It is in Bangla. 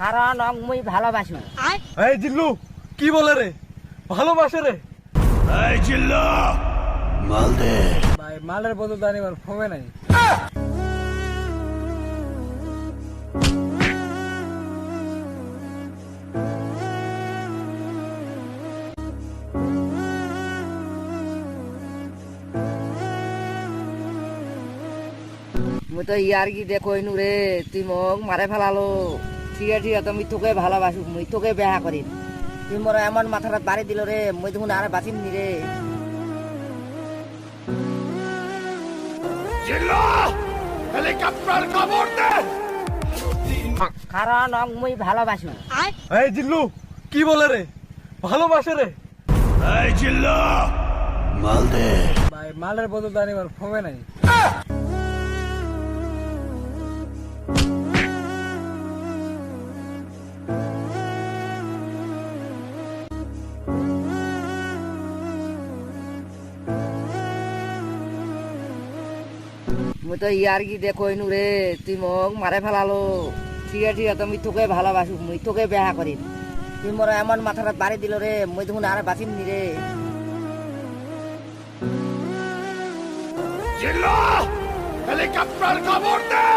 কারণ মুই ভালোবাসু। এই জিল্লু কি বলে রে, ভালোবাসে রে? এই জিল্লু মাল দে। ভাই মালের বদল আনিবার ফোমে নাই। মুই তো ইয়ার কি দেখো ইনু রে, তুই মোক মারে ফেলালো। ঠিক আছে তুমি তোকে ভালোবাসু, মুই তোকে বেহা করিম। তুই মোর এমন মাথাটা বাড়ি দিল রে, মুই দেখুন আর বাঁচিম নি রে। জিল্লু হেলিকপ্টার খবর দে। কারণ মুই ভালোবাসু। এই জিল্লু কি বলে রে, ভালোবাসে রে? এই জিল্লু মাল দে। ভাই মালের বদল আনিবার ফোমে নাই। মুই তো ইয়ার কি দেখো ইনু রে, তুই মোক মারে ফেলালো। ঠিক আছে তুমি তোকে ভালোবাসু, মুই তোকে বেহা করিম। তুই মোর এমন মাথাটা বাড়ি দিল রে, মুই দেখুন আর বাঁচিম নি রে। জিল্লু হেলিকপ্টার খবর দে।